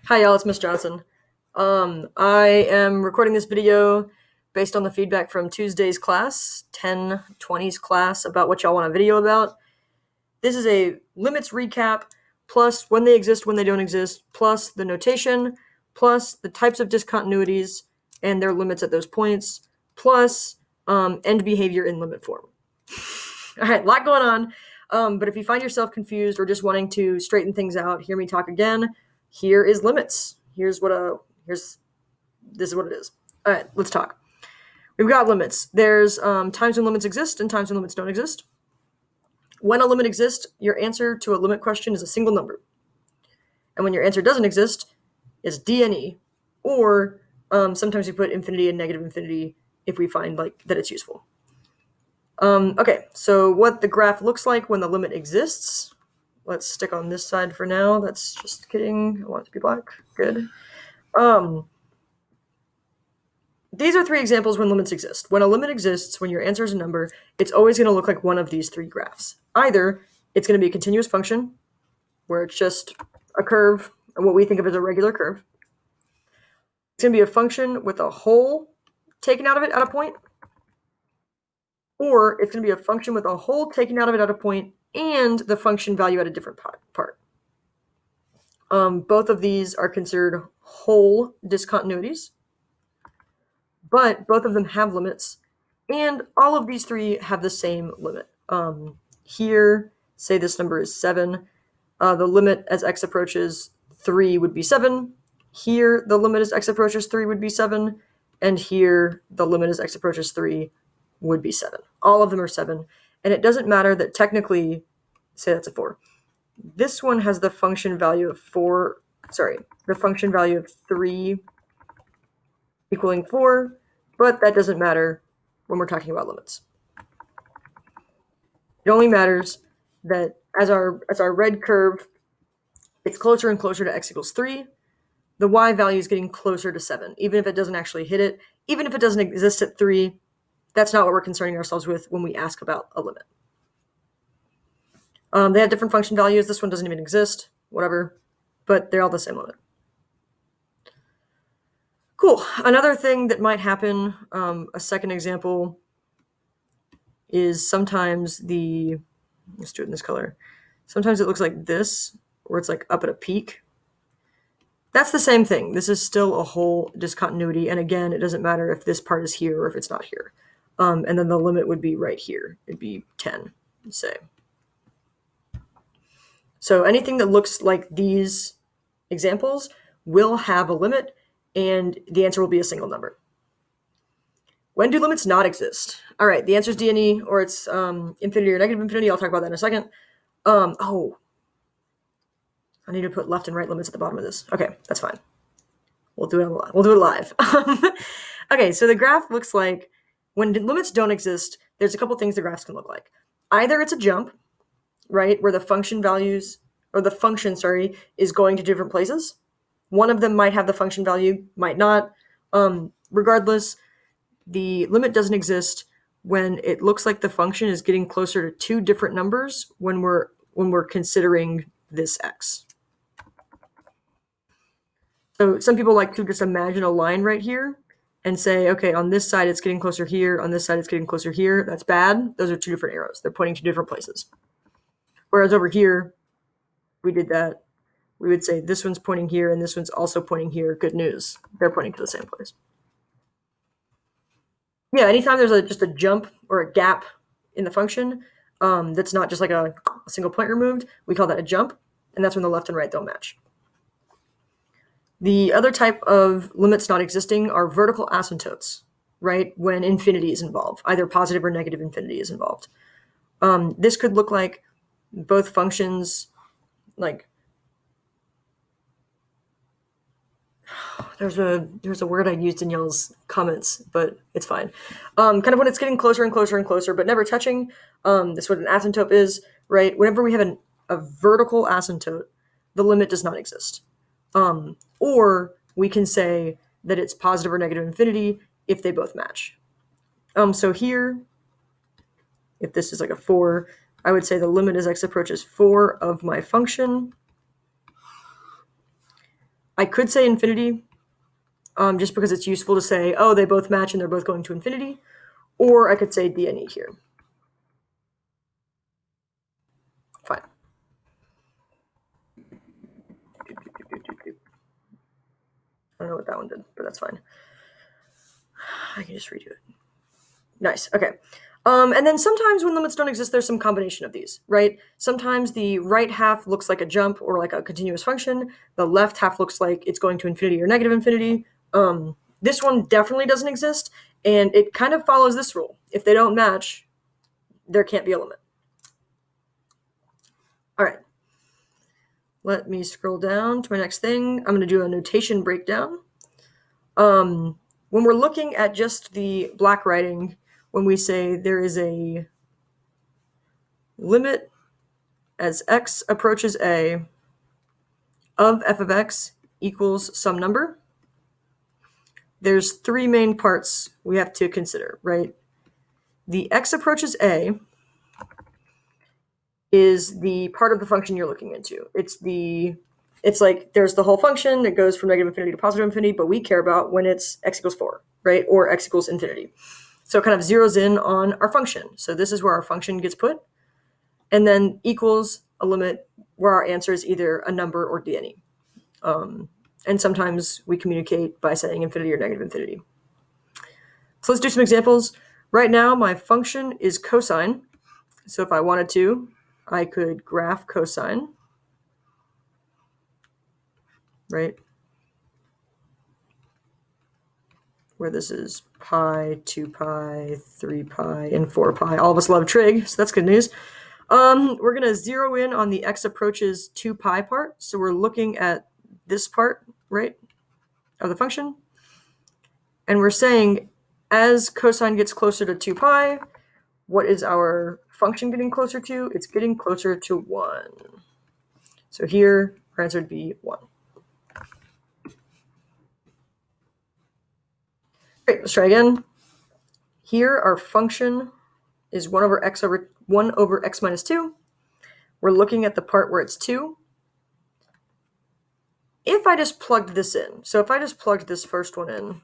Hi y'all, it's Miss Johnson. I am recording this video based on the feedback from Tuesday's class, 1020's class, about what y'all want a video about. This is a limits recap, plus when they exist, when they don't exist, plus the notation, plus the types of discontinuities and their limits at those points, plus end behavior in limit form. All right, a lot going on. But if you find yourself confused or just wanting to straighten things out, hear me talk again. Here is limits. This is what it is. All right, let's talk. We've got limits. There's times when limits exist and times when limits don't exist. When a limit exists, your answer to a limit question is a single number. And when your answer doesn't exist, it's DNE. Or sometimes we put infinity and negative infinity if we find that it's useful. Okay, so what the graph looks like when the limit exists. Let's stick on this side for now. That's just kidding. I want it to be black. Good. These are three examples when limits exist. When a limit exists, when your answer is a number, it's always going to look like one of these three graphs. Either it's going to be a continuous function, where it's just a curve, what we think of as a regular curve. It's going to be a function with a hole taken out of it at a point. Or it's going to be a function with a hole taken out of it at a point and the function value at a different part. Both of these are considered hole discontinuities, but both of them have limits, and all of these three have the same limit. Here, say this number is 7. The limit as x approaches 3 would be 7. Here, the limit as x approaches 3 would be 7. And here, the limit as x approaches 3 would be 7. All of them are 7. And it doesn't matter that technically, say that's a 4. This one has the function value of 3 equaling 4, but that doesn't matter when we're talking about limits. It only matters that as our red curve gets closer and closer to x equals 3, the y value is getting closer to 7, even if it doesn't actually hit it. Even if it doesn't exist at 3, that's not what we're concerning ourselves with when we ask about a limit. They have different function values. This one doesn't even exist, whatever, but they're all the same limit. Cool. Another thing that might happen, a second example, is sometimes let's do it in this color. Sometimes it looks like this, where it's like up at a peak. That's the same thing. This is still a hole discontinuity. And again, it doesn't matter if this part is here or if it's not here. And then the limit would be right here. It'd be 10, say. So anything that looks like these examples will have a limit, and the answer will be a single number. When do limits not exist? All right, the answer is DNE, or it's infinity or negative infinity. I'll talk about that in a second. I need to put left and right limits at the bottom of this. Okay, that's fine. We'll do it live. Okay, so the graph looks like when limits don't exist, there's a couple things the graphs can look like. Either it's a jump, right, where the function is going to different places. One of them might have the function value, might not. Regardless, the limit doesn't exist when it looks like the function is getting closer to two different numbers when we're considering this x. So some people like to just imagine a line right here and say, okay, on this side it's getting closer here, on this side it's getting closer here. That's bad. Those are two different arrows. They're pointing to different places. Whereas over here, we did that. We would say this one's pointing here and this one's also pointing here. Good news. They're pointing to the same place. Yeah, anytime there's just a jump or a gap in the function that's not just like a single point removed, we call that a jump, and that's when the left and right don't match. The other type of limits not existing are vertical asymptotes, right? When infinity is involved, either positive or negative infinity is involved. This could look like both functions, like there's a word I used in y'all's comments, but it's fine. Kind of when it's getting closer and closer and closer, but never touching. That's what an asymptote is, right? Whenever we have a vertical asymptote, the limit does not exist. Or we can say that it's positive or negative infinity if they both match. So here, if this is like a 4, I would say the limit as x approaches 4 of my function I could say infinity, just because it's useful to say, oh, they both match and they're both going to infinity. Or I could say dne here. Fine. I don't know what that one did, but that's fine. I can just redo it. Nice. Okay. And then sometimes when limits don't exist, there's some combination of these, right? Sometimes the right half looks like a jump or like a continuous function. The left half looks like it's going to infinity or negative infinity. This one definitely doesn't exist, and it kind of follows this rule. If they don't match, there can't be a limit. All right. Let me scroll down to my next thing. I'm going to do a notation breakdown. When we're looking at just the black writing, when we say there is a limit as x approaches a of f of x equals some number, there's three main parts we have to consider, right? The x approaches a is the part of the function you're looking into. It's like there's the whole function that goes from negative infinity to positive infinity, but we care about when it's x equals 4, right? Or x equals infinity. So it kind of zeroes in on our function. So this is where our function gets put. And then equals a limit where our answer is either a number or dne. And sometimes we communicate by saying infinity or negative infinity. So let's do some examples. Right now, my function is cosine. So if I wanted to, I could graph cosine, right? Where this is pi, 2 pi, 3 pi, and 4 pi. All of us love trig, so that's good news. We're going to zero in on the x approaches 2 pi part. So we're looking at this part, right, of the function. And we're saying as cosine gets closer to 2 pi, what is our function getting closer to? It's getting closer to 1. So here, our answer would be 1. Great, let's try again. Here, our function is 1 over x minus 2. We're looking at the part where it's 2. If I just plugged this in, so if I just plugged this first one in,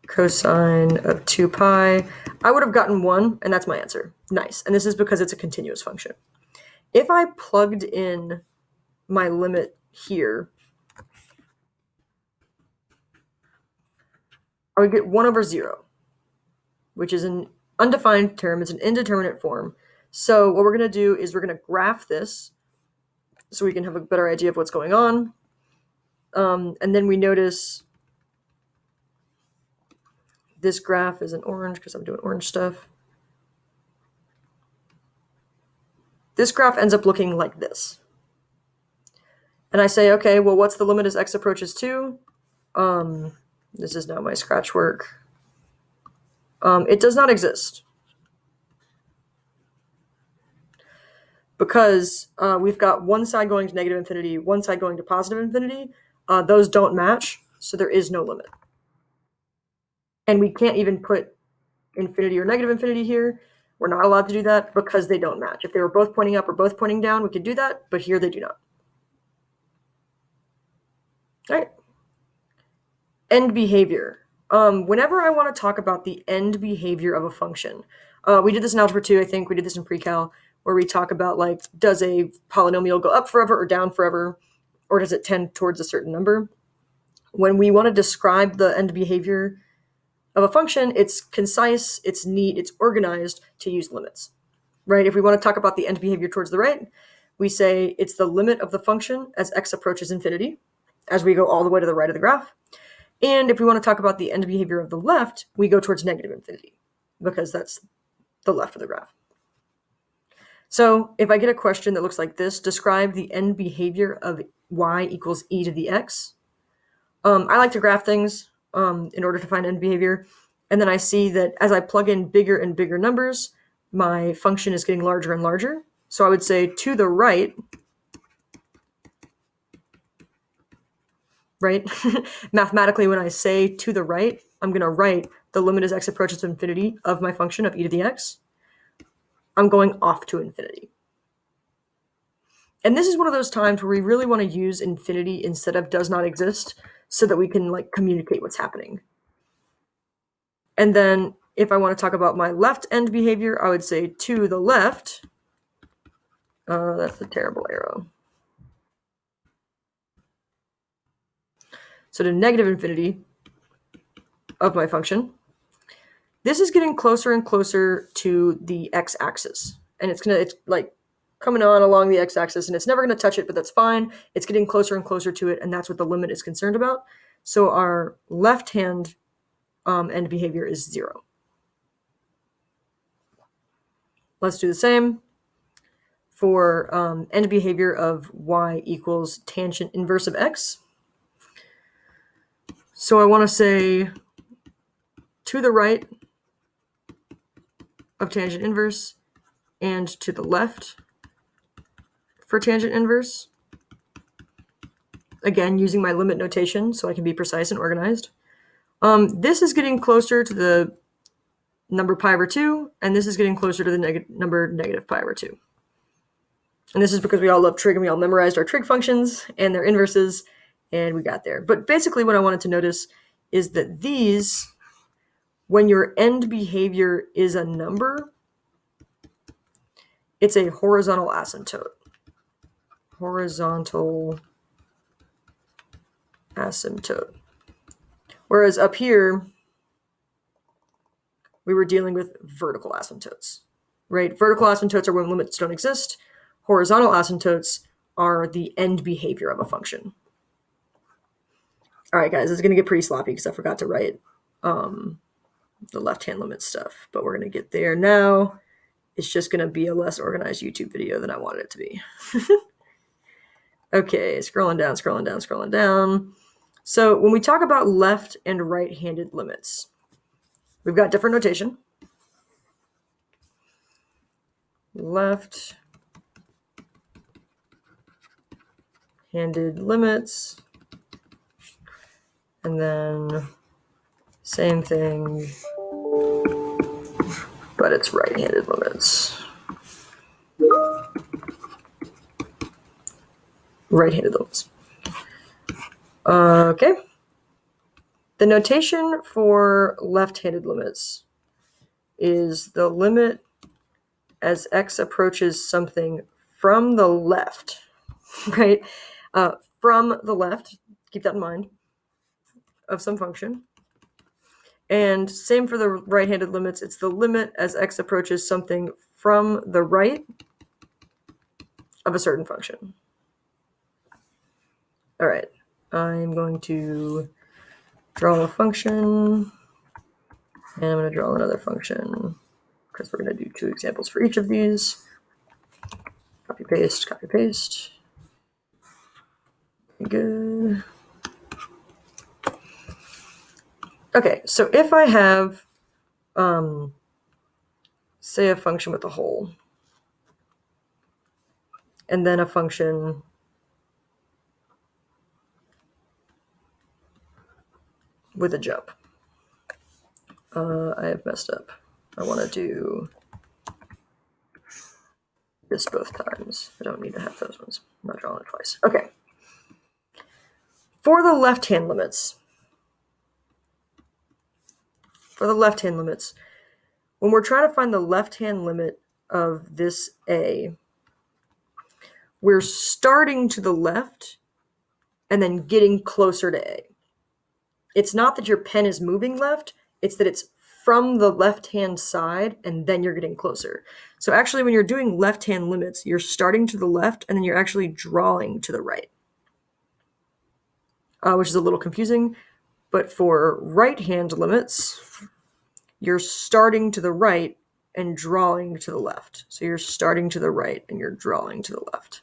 cosine of 2 pi, I would have gotten 1, and that's my answer. Nice. And this is because it's a continuous function. If I plugged in my limit here, I would get 1 over 0, which is an undefined term. It's an indeterminate form. So what we're going to do is we're going to graph this so we can have a better idea of what's going on. And then we notice this graph is in orange because I'm doing orange stuff. This graph ends up looking like this. And I say, okay, well, what's the limit as x approaches 2? This is now my scratch work. It does not exist. Because we've got one side going to negative infinity, one side going to positive infinity. Those don't match, so there is no limit. And we can't even put infinity or negative infinity here. We're not allowed to do that because they don't match. If they were both pointing up or both pointing down, we could do that, but here they do not. All right. End behavior. Whenever I want to talk about the end behavior of a function, we did this in Algebra 2, I think. We did this in pre-cal, where we talk about, like, does a polynomial go up forever or down forever, or does it tend towards a certain number? When we want to describe the end behavior of a function, it's concise, it's neat, it's organized to use limits, right? If we want to talk about the end behavior towards the right, we say it's the limit of the function as x approaches infinity, as we go all the way to the right of the graph. And if we want to talk about the end behavior of the left, we go towards negative infinity, because that's the left of the graph. So if I get a question that looks like this, describe the end behavior of y equals e to the x. I like to graph things in order to find end behavior. And then I see that as I plug in bigger and bigger numbers, my function is getting larger and larger. So I would say to the right, right? Mathematically, when I say to the right, I'm going to write the limit as x approaches to infinity of my function of e to the x. I'm going off to infinity. And this is one of those times where we really want to use infinity instead of does not exist so that we can like communicate what's happening. And then if I want to talk about my left end behavior, I would say to the left. That's a terrible arrow. So to negative infinity of my function. This is getting closer and closer to the x-axis. And it's like coming on along the x-axis, and it's never going to touch it, but that's fine. It's getting closer and closer to it, and that's what the limit is concerned about. So our left-hand end behavior is 0. Let's do the same for end behavior of y equals tangent inverse of x. So I want to say to the right of tangent inverse and to the left for tangent inverse. Again, using my limit notation so I can be precise and organized. This is getting closer to the number pi over 2, and this is getting closer to the number negative pi over 2. And this is because we all love trig and we all memorized our trig functions and their inverses, and we got there. But basically what I wanted to notice is that these, when your end behavior is a number, it's a horizontal asymptote. Horizontal asymptote. Whereas up here, we were dealing with vertical asymptotes, right? Vertical asymptotes are when limits don't exist. Horizontal asymptotes are the end behavior of a function. All right, guys, it's going to get pretty sloppy because I forgot to write the left-hand limit stuff, but we're going to get there now. It's just going to be a less organized YouTube video than I wanted it to be. Okay, scrolling down, scrolling down, scrolling down. So when we talk about left and right-handed limits, we've got different notation. Left-handed limits. And then same thing, but it's right-handed limits. Right-handed limits. Okay. The notation for left-handed limits is the limit as x approaches something from the left, right? From the left, keep that in mind, of some function. And same for the right-handed limits. It's the limit as x approaches something from the right of a certain function. All right, I'm going to draw a function, and I'm going to draw another function, because we're going to do 2 examples for each of these. Copy, paste, copy, paste. Good. Okay, so if I have, say, a function with a hole, and then a function with a jump. I have messed up. I want to do this both times. I don't need to have those ones. I'm not drawing it twice. Okay. For the left-hand limits, when we're trying to find the left-hand limit of this A, we're starting to the left and then getting closer to A. It's not that your pen is moving left, it's that it's from the left-hand side and then you're getting closer. So actually when you're doing left-hand limits, you're starting to the left and then you're actually drawing to the right, which is a little confusing. But for right-hand limits, you're starting to the right and drawing to the left. So you're starting to the right and you're drawing to the left.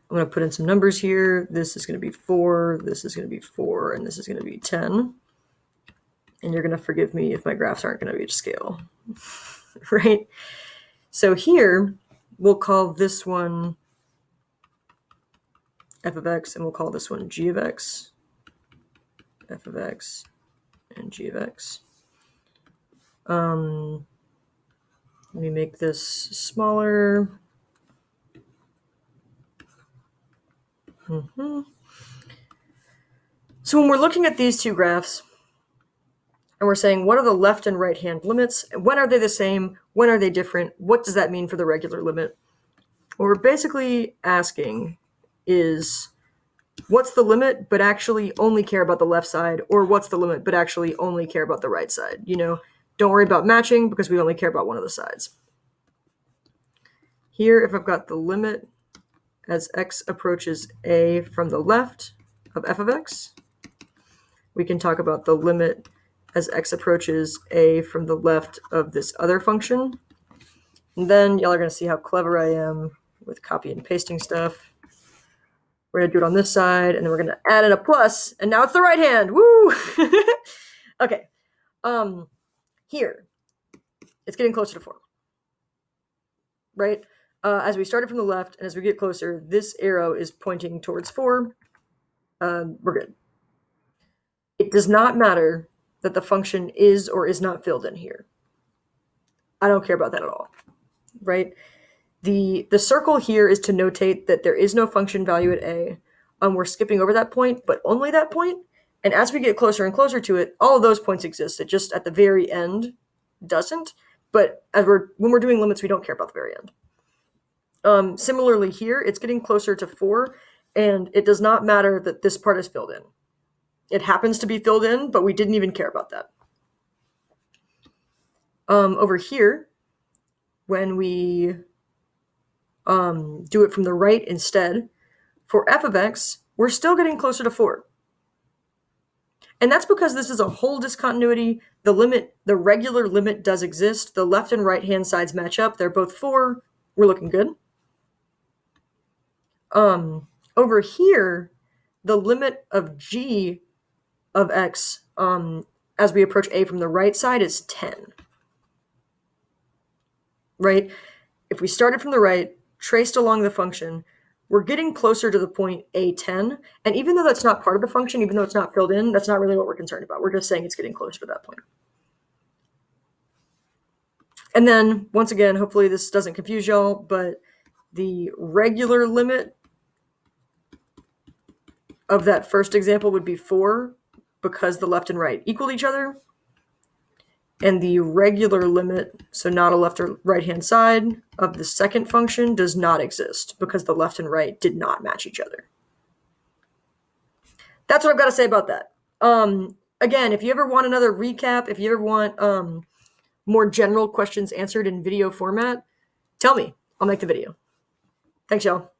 I'm going to put in some numbers here. This is going to be 4, this is going to be 4, and this is going to be 10. And you're going to forgive me if my graphs aren't going to be to scale, right? So here, we'll call this one f of x, and we'll call this one g of x, f of x, and g of x. Let me make this smaller. So when we're looking at these two graphs, and we're saying, what are the left and right hand limits? When are they the same? When are they different? What does that mean for the regular limit? What we're basically asking is, what's the limit, but actually only care about the left side? Or what's the limit, but actually only care about the right side? You know, don't worry about matching because we only care about one of the sides. Here, if I've got the limit as x approaches a from the left of f of x, we can talk about the limit as x approaches a from the left of this other function. And then y'all are going to see how clever I am with copy and pasting stuff. We're going to do it on this side, and then we're going to add in a plus, and now it's the right hand. Woo! Okay. Here, it's getting closer to 4. Right? As we started from the left, and as we get closer, this arrow is pointing towards 4. We're good. It does not matter that the function is or is not filled in here. I don't care about that at all, right? The circle here is to notate that there is no function value at a. We're skipping over that point, but only that point. And as we get closer and closer to it, all of those points exist. It just at the very end doesn't. But when we're doing limits, we don't care about the very end. Similarly here, it's getting closer to 4, and it does not matter that this part is filled in. It happens to be filled in, but we didn't even care about that. Over here, when we do it from the right instead, for f of x, we're still getting closer to 4. And that's because this is a whole discontinuity. The regular limit does exist. The left and right hand sides match up. They're both 4. We're looking good. Over here, the limit of g of x as we approach a from the right side is 10. Right? If we started from the right, traced along the function, we're getting closer to the point a10. And even though that's not part of the function, even though it's not filled in, that's not really what we're concerned about. We're just saying it's getting closer to that point. And then, once again, hopefully this doesn't confuse y'all, but the regular limit of that first example would be 4 because the left and right equal each other. And the regular limit, so not a left or right hand side, of the second function does not exist because the left and right did not match each other. That's what I've got to say about that. Again, if you ever want another recap, if you ever want more general questions answered in video format, tell me. I'll make the video. Thanks, y'all.